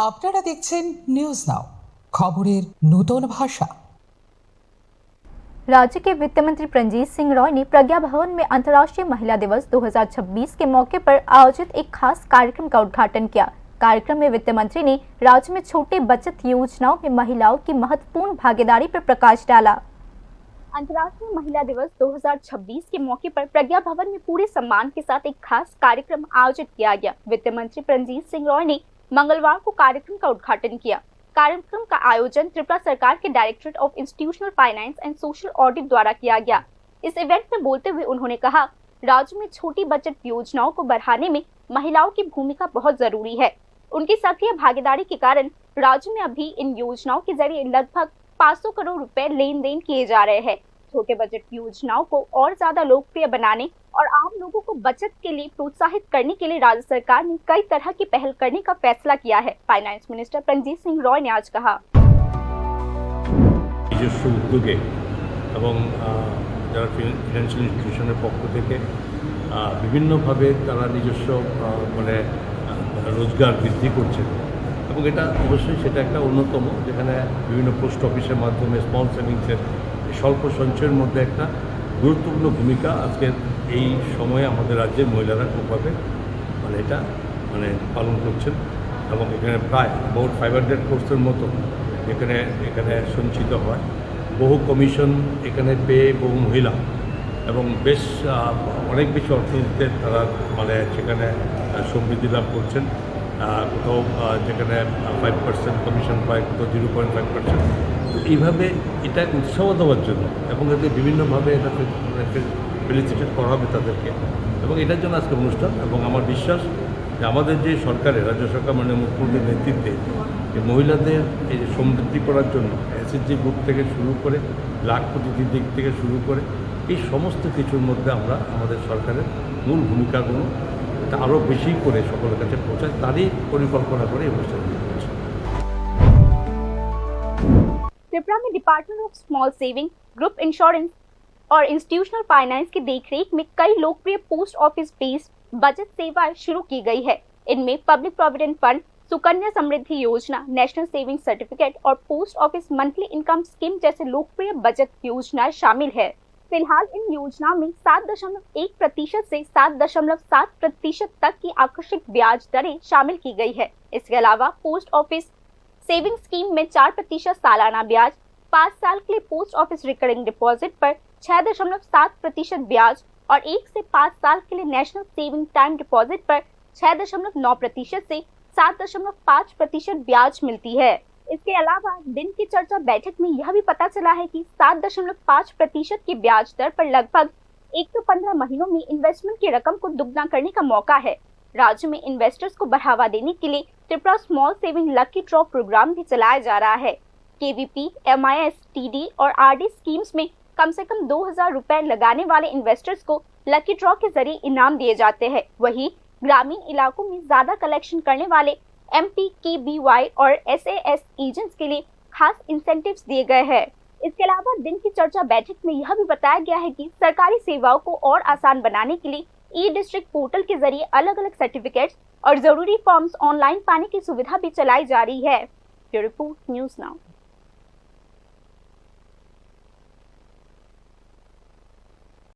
আপনারা দেখছেন news now, খবরের নতুন ভাষা। राज्य के वित्त मंत्री प्रंजीत सिंह रॉय ने प्रज्ञा भवन में अंतर्राष्ट्रीय महिला दिवस 2026 के मौके पर आयोजित एक खास कार्यक्रम का उद्घाटन किया। कार्यक्रम में वित्त मंत्री ने राज्य में छोटे बचत योजनाओं में महिलाओं की महत्वपूर्ण भागीदारी पर प्रकाश डाला। अंतर्राष्ट्रीय महिला दिवस 2026 के मौके पर प्रज्ञा भवन में पूरे सम्मान के साथ एक खास कार्यक्रम आयोजित किया गया। वित्त मंत्री प्रंजीत सिंह रॉय ने मंगलवार को कार्यक्रम का उद्घाटन किया। कार्यक्रम का आयोजन त्रिपुरा सरकार के directorate of institutional finance and social audit द्वारा किया गया। इस इवेंट में बोलते हुए उन्होंने कहा, राज्य में छोटी बचत योजनाओं को बढ़ाने में महिलाओं की भूमिका बहुत जरूरी है। उनकी सक्रिय भागीदारी के कारण राज्य में अभी इन योजनाओं के जरिए लगभग 500 करोड़ रुपए लेन देन किए जा रहे हैं। छोटे बजट योजनाओं को और ज्यादा लोकप्रिय बनाने और आम लोगों को बचत के लिए प्रोत्साहित करने के लिए राज्य सरकार ने कई तरह की पहल करने का फैसला किया है। फाइनेंस मिनिस्टर प्रंजीत सिंह रॉय ने आज कहा, নিজস্ব উদ্যোগে এবং যারা ফিনান্সিয়াল ইনস্টিটিউশনের পক্ষ থেকে বিভিন্নভাবে তারা নিজস্ব মানে রোজগার বৃদ্ধি করছেন এবং এটা অবশ্যই সেটা একটা অন্যতম, যেখানে বিভিন্ন পোস্ট অফিসের মাধ্যমে স্মল সেভিংসের স্বল্প সঞ্চয়ের মধ্যে একটা গুরুত্বপূর্ণ ভূমিকা আজকের এই সময়ে আমাদের রাজ্যের মহিলারা খুবভাবে মানে এটা মানে পালন করছেন এবং এখানে প্রায় মোট 500 কোর্সের মতো এখানে সঞ্চিত হয়। বহু কমিশন এখানে পেয়ে বহু মহিলা এবং বেশ অনেক বেশি অর্থনীতিতে তারা মানে সেখানে সমৃদ্ধি লাভ করছেন। কোথাও যেখানে 5% কমিশন পায়, কোথাও 0.5%। এইভাবে এটা উৎসাহ দেওয়ার জন্য এবং এতে বিভিন্নভাবে এটা ফেলিসিটেট করা হবে তাদেরকে এবং এটার জন্য আজকে অনুষ্ঠান। এবং আমার বিশ্বাস যে আমাদের যে সরকারের রাজ্য সরকার মানে মুখ্যমন্ত্রীর নেতৃত্বে যে মহিলাদের এই যে সমৃদ্ধি করার জন্য এসএসজি গ্রুপ থেকে শুরু করে লাখপতি দিক থেকে শুরু করে এই সমস্ত কিছুর মধ্যে আমরা আমাদের সরকারের মূল ভূমিকাগুলো এটা আরও বেশি করে সকলের কাছে পৌঁছায় তারই পরিকল্পনা করে এই অনুষ্ঠান করছি। त्रिपुरा में department of small saving, group insurance और इंस्टीट्यूशनल फाइनेंस की देखरेख में कई लोकप्रिय पोस्ट ऑफिस बेस्ड बचत सेवाएं शुरू की गई है। इनमें public provident fund, Sukanya Samriddhi योजना, नेशनल सेविंग सर्टिफिकेट और post office monthly income scheme जैसे लोकप्रिय बचत योजनाएं शामिल है। फिलहाल इन योजनाओं में 7.1% से 7.7% तक की आकर्षक ब्याज दरें शामिल की गई है। इसके अलावा पोस्ट ऑफिस सेविंग स्कीम में 4% सालाना ब्याज, 5 साल के लिए पोस्ट ऑफिस रिकरिंग डिपॉजिट पर 6.7% ब्याज और 1 से 5 साल के लिए नेशनल सेविंग टाइम डिपॉजिट पर 6.9% से 7.5% ब्याज मिलती है। इसके अलावा दिन की चर्चा बैठक में यह भी पता चला है कि 7.5% की ब्याज दर पर लगभग 115 महीनों में इन्वेस्टमेंट की रकम को दुगना करने का मौका है। राज्य में इन्वेस्टर्स को बढ़ावा देने के लिए Tripura small saving lucky draw program भी चलाया जा रहा है। केवीपी, MIS, TD और RD स्कीम्स में कम से कम 2000 रुपए लगाने वाले इन्वेस्टर्स को लकी ड्रॉ के जरिए इनाम दिए जाते हैं। वहीं ग्रामीण इलाकों में ज्यादा कलेक्शन करने वाले MPKBY और SAS एजेंट्स के लिए खास इंसेंटिव्स दिए गए हैं। इसके अलावा दिन की चर्चा बैठक में यह भी बताया गया है कि सरकारी सेवाओं को और आसान बनाने के लिए ई-डिस्ट्रिक्ट पोर्टल के जरिए अलग अलग सर्टिफिकेट्स और जरूरी फॉर्म्स ऑनलाइन पाने की सुविधा भी चलाई जा रही है। Report news now.